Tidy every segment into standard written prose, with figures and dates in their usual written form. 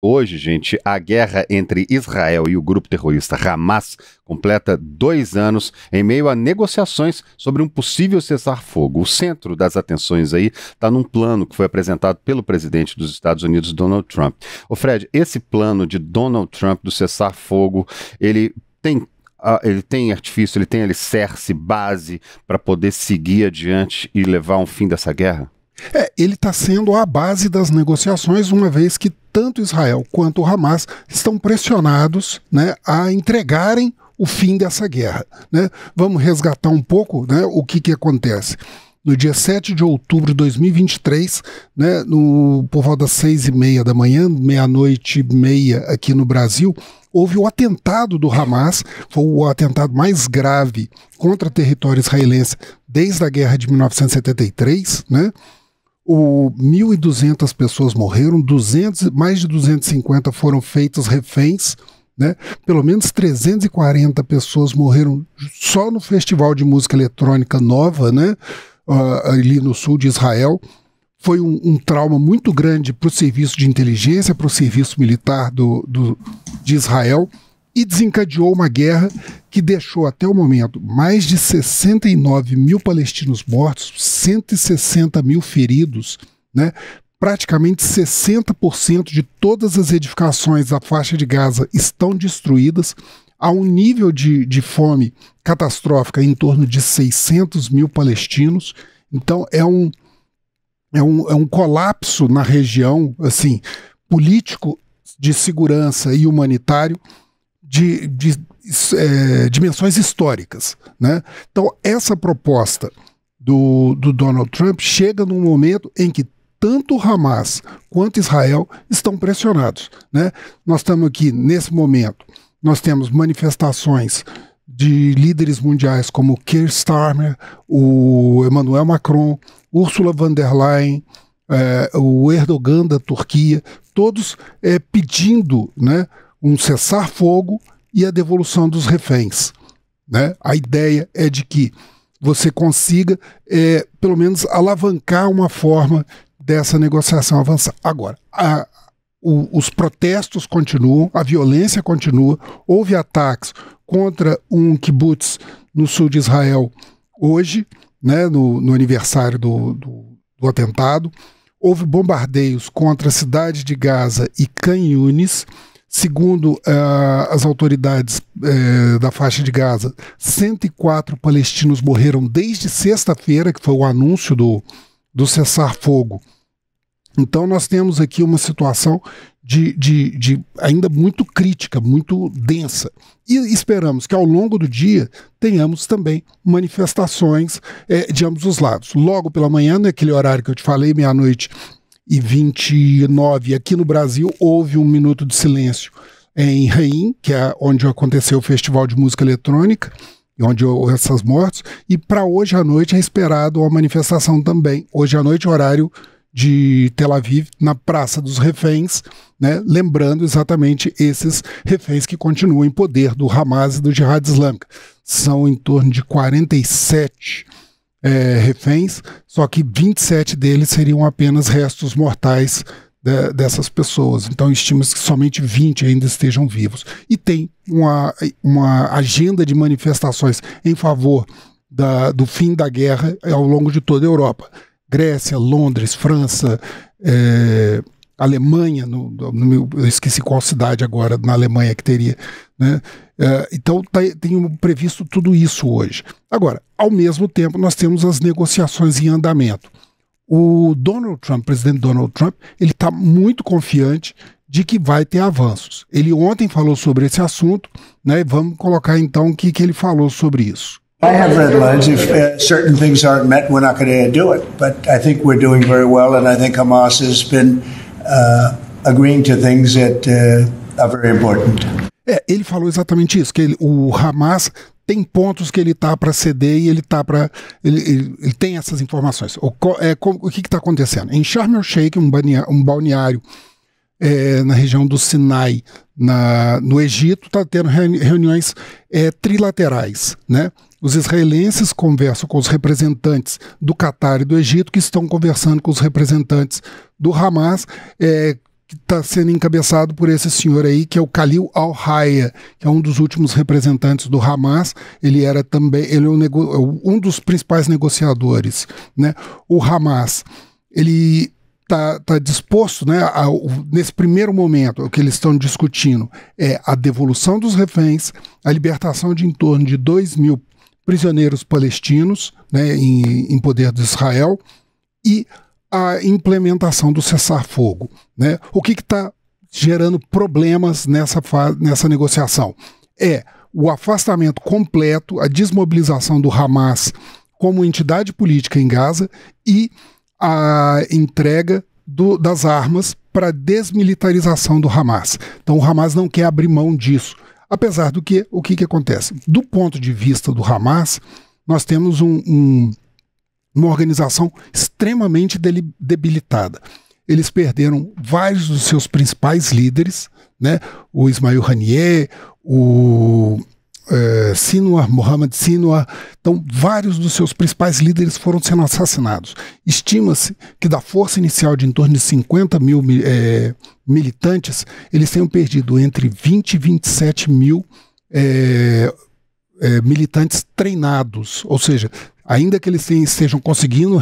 Hoje, gente, a guerra entre Israel e o grupo terrorista Hamas completa 2 anos em meio a negociações sobre um possível cessar-fogo. O centro das atenções aí está num plano que foi apresentado pelo presidente dos Estados Unidos, Donald Trump. Ô Fred, esse plano de Donald Trump do cessar-fogo, ele tem artifício, ele tem alicerce, base para poder seguir adiante e levar um fim dessa guerra? Ele está sendo a base das negociações, uma vez que tanto Israel quanto o Hamas estão pressionados, né, a entregarem o fim dessa guerra, né? Vamos resgatar um pouco, né, o que acontece. No dia 7 de outubro de 2023, né, por volta das 6h30 da manhã, meia-noite e meia aqui no Brasil, houve o atentado do Hamas, foi o atentado mais grave contra território israelense desde a guerra de 1973, né? 1.200 pessoas morreram, mais de 250 foram feitos reféns, né? Pelo menos 340 pessoas morreram só no Festival de Música Eletrônica Nova, né? Ali no sul de Israel. Foi um trauma muito grande para o serviço de inteligência, para o serviço militar de Israel, e desencadeou uma guerra que deixou até o momento mais de 69 mil palestinos mortos, 160 mil feridos, né? Praticamente 60% de todas as edificações da faixa de Gaza estão destruídas, há um nível de fome catastrófica em torno de 600 mil palestinos. Então é um colapso na região, assim, político, de segurança e humanitário, de dimensões históricas, né? Então essa proposta do Donald Trump chega num momento em que tanto o Hamas quanto Israel estão pressionados, né? Nós estamos aqui, nesse momento, nós temos manifestações de líderes mundiais como Keir Starmer, o Emmanuel Macron, Ursula von der Leyen, o Erdogan da Turquia, todos pedindo, né, um cessar-fogo e a devolução dos reféns, né? A ideia é de que você consiga, pelo menos, alavancar uma forma dessa negociação avançar. Agora, os protestos continuam, a violência continua, houve ataques contra um kibbutz no sul de Israel hoje, né, no aniversário do atentado, houve bombardeios contra a cidade de Gaza e Khan Yunis. Segundo as autoridades da faixa de Gaza, 104 palestinos morreram desde sexta-feira, que foi o anúncio do cessar-fogo. Então nós temos aqui uma situação de ainda muito crítica, muito densa. E esperamos que ao longo do dia tenhamos também manifestações de ambos os lados. Logo pela manhã, naquele horário que eu te falei, meia-noite e 29, aqui no Brasil, houve um minuto de silêncio em Reim, que é onde aconteceu o Festival de Música Eletrônica, onde houve essas mortes, e para hoje à noite é esperado uma manifestação também, hoje à noite, horário de Tel Aviv, na Praça dos Reféns, né, lembrando exatamente esses reféns que continuam em poder do Hamas e do Jihad Islâmico. São em torno de 47 reféns, só que 27 deles seriam apenas restos mortais dessas pessoas. Então estima-se que somente 20 ainda estejam vivos. E tem uma agenda de manifestações em favor do fim da guerra ao longo de toda a Europa. Grécia, Londres, França, Alemanha, eu esqueci qual cidade agora na Alemanha que teria, né? Então tem previsto tudo isso hoje. Agora, ao mesmo tempo, nós temos as negociações em andamento. O presidente Donald Trump, ele está muito confiante de que vai ter avanços. Ele ontem falou sobre esse assunto, né? Vamos colocar então o que ele falou sobre isso. I have red lines. If certain things aren't met, we're not going to do it. But I think we're doing very well, and I think Hamas has been agreeing to things that are very important. Ele falou exatamente isso, que o Hamas tem pontos que ele está para ceder e ele tem essas informações. O que está acontecendo? Em Sharm el-Sheikh, um balneário na região do Sinai, no Egito, está tendo reuniões trilaterais, né? Os israelenses conversam com os representantes do Catar e do Egito, que estão conversando com os representantes do Hamas, que está sendo encabeçado por esse senhor aí, que é o Khalil al-Hayya, que é um dos últimos representantes do Hamas. Ele é um dos principais negociadores, né? O Hamas, ele está disposto, né, nesse primeiro momento, o que eles estão discutindo é a devolução dos reféns, a libertação de em torno de 2.000 prisioneiros palestinos, né, em poder de Israel, e a implementação do cessar-fogo, né? O que está gerando problemas nessa negociação? É o afastamento completo, a desmobilização do Hamas como entidade política em Gaza e a entrega das armas para a desmilitarização do Hamas. Então o Hamas não quer abrir mão disso. Apesar do que, o que acontece? Do ponto de vista do Hamas, nós temos uma organização extremamente debilitada. Eles perderam vários dos seus principais líderes, né? O Ismail Haniyeh, o Mohamed Sinwar. Então, vários dos seus principais líderes foram sendo assassinados. Estima-se que da força inicial de em torno de 50 mil militantes, eles tenham perdido entre 20 e 27 mil militantes treinados, ou seja, ainda que eles estejam conseguindo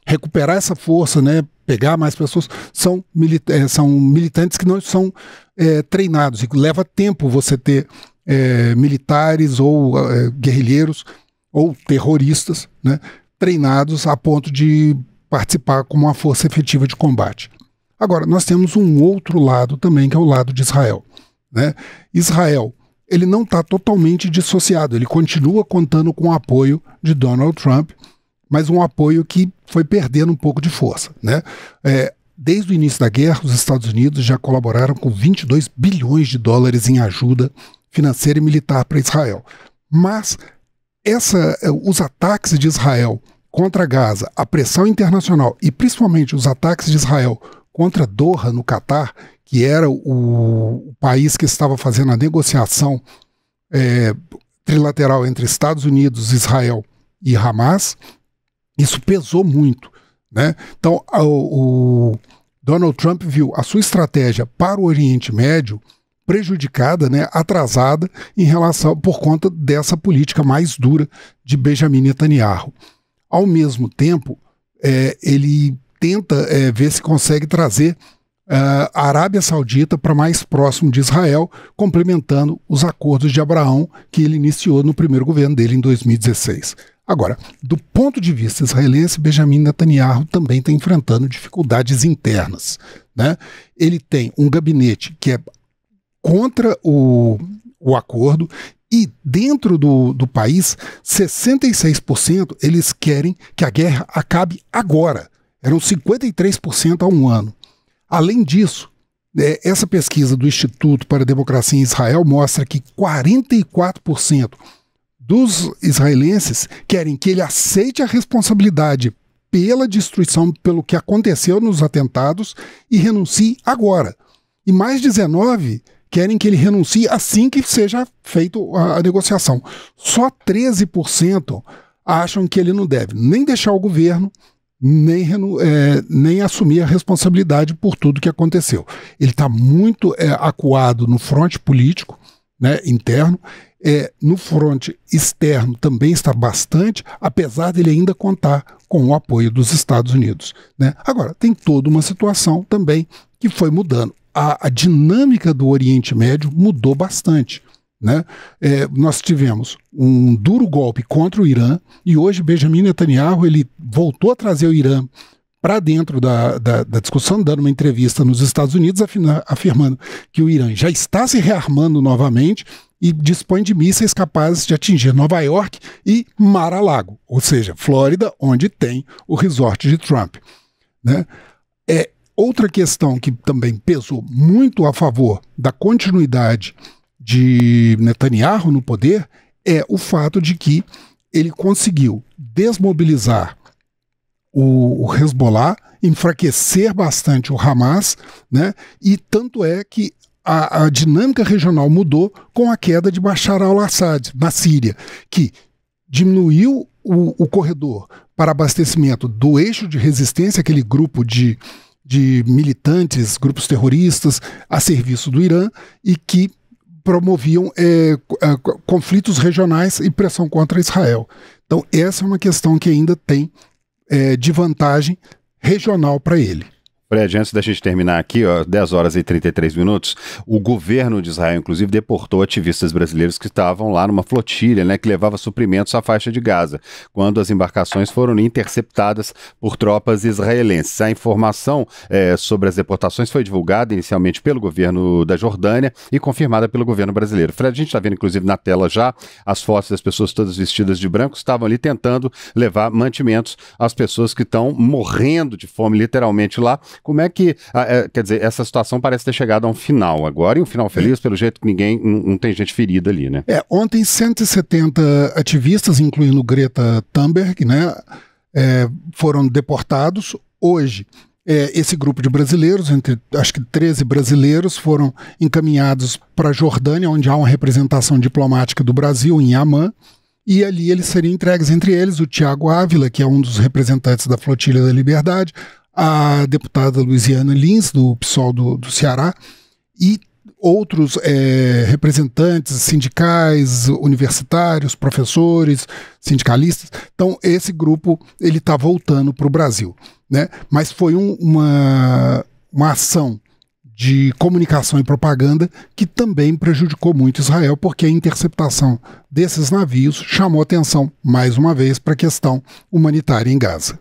recuperar essa força, né, pegar mais pessoas, são militantes que não são treinados, e leva tempo você ter militares ou guerrilheiros ou terroristas, né, treinados a ponto de participar como uma força efetiva de combate. Agora, nós temos um outro lado também, que é o lado de Israel, né? Israel, ele não está totalmente dissociado, ele continua contando com o apoio de Donald Trump, mas um apoio que foi perdendo um pouco de força, né? Desde o início da guerra, os Estados Unidos já colaboraram com 22 bilhões de dólares em ajuda financeira e militar para Israel. Mas os ataques de Israel contra Gaza, a pressão internacional e principalmente os ataques de Israel contra Doha, no Catar, que era o país que estava fazendo a negociação trilateral entre Estados Unidos, Israel e Hamas, isso pesou muito, né? Então, o Donald Trump viu a sua estratégia para o Oriente Médio prejudicada, né, atrasada por conta dessa política mais dura de Benjamin Netanyahu. Ao mesmo tempo, ele tenta ver se consegue trazer a Arábia Saudita para mais próximo de Israel, complementando os acordos de Abraão que ele iniciou no primeiro governo dele em 2016. Agora, do ponto de vista israelense, Benjamin Netanyahu também está enfrentando dificuldades internas, né? Ele tem um gabinete que é contra o acordo e dentro do país, 66% eles querem que a guerra acabe agora. Eram 53% há um ano. Além disso, essa pesquisa do Instituto para a Democracia em Israel mostra que 44% dos israelenses querem que ele aceite a responsabilidade pela destruição, pelo que aconteceu nos atentados e renuncie agora. E mais 19% querem que ele renuncie assim que seja feita a negociação. Só 13% acham que ele não deve nem deixar o governo, nem assumir a responsabilidade por tudo que aconteceu. Ele está muito acuado no fronte político, né, interno, no fronte externo também está bastante, apesar dele ainda contar com o apoio dos Estados Unidos, né? Agora, tem toda uma situação também que foi mudando. A dinâmica do Oriente Médio mudou bastante, né? Nós tivemos um duro golpe contra o Irã e hoje Benjamin Netanyahu ele voltou a trazer o Irã para dentro da discussão, dando uma entrevista nos Estados Unidos afirmando que o Irã já está se rearmando novamente e dispõe de mísseis capazes de atingir Nova York e Mar-a-Lago, ou seja, Flórida, onde tem o resort de Trump, né? Outra questão que também pesou muito a favor da continuidade de Netanyahu no poder é o fato de que ele conseguiu desmobilizar o Hezbollah, enfraquecer bastante o Hamas, né? E tanto é que a dinâmica regional mudou com a queda de Bashar al-Assad na Síria, que diminuiu o corredor para abastecimento do eixo de resistência, aquele grupo de de militantes, grupos terroristas a serviço do Irã e que promoviam conflitos regionais e pressão contra Israel. Então essa é uma questão que ainda tem de vantagem regional para ele. Fred, antes da gente terminar aqui, 10 horas e 33 minutos, o governo de Israel, inclusive, deportou ativistas brasileiros que estavam lá numa flotilha, né, que levava suprimentos à faixa de Gaza, quando as embarcações foram interceptadas por tropas israelenses. A informação sobre as deportações foi divulgada inicialmente pelo governo da Jordânia e confirmada pelo governo brasileiro. Fred, a gente está vendo, inclusive, na tela já as fotos das pessoas todas vestidas de branco, estavam ali tentando levar mantimentos às pessoas que estão morrendo de fome, literalmente, lá. Como é que, quer dizer, essa situação parece ter chegado a um final agora, e um final feliz, pelo jeito que não tem gente ferida ali, né? Ontem 170 ativistas, incluindo Greta Thunberg, né, foram deportados. Hoje, esse grupo de brasileiros, acho que 13 brasileiros, foram encaminhados para a Jordânia, onde há uma representação diplomática do Brasil, em Amman, e ali eles seriam entregues, entre eles o Tiago Ávila, que é um dos representantes da Flotilha da Liberdade, a deputada Luiziana Lins, do PSOL do Ceará, e outros representantes sindicais, universitários, professores, sindicalistas. Então, esse grupo ele está voltando para o Brasil, né? Mas foi uma ação de comunicação e propaganda que também prejudicou muito Israel, porque a interceptação desses navios chamou atenção, mais uma vez, para a questão humanitária em Gaza.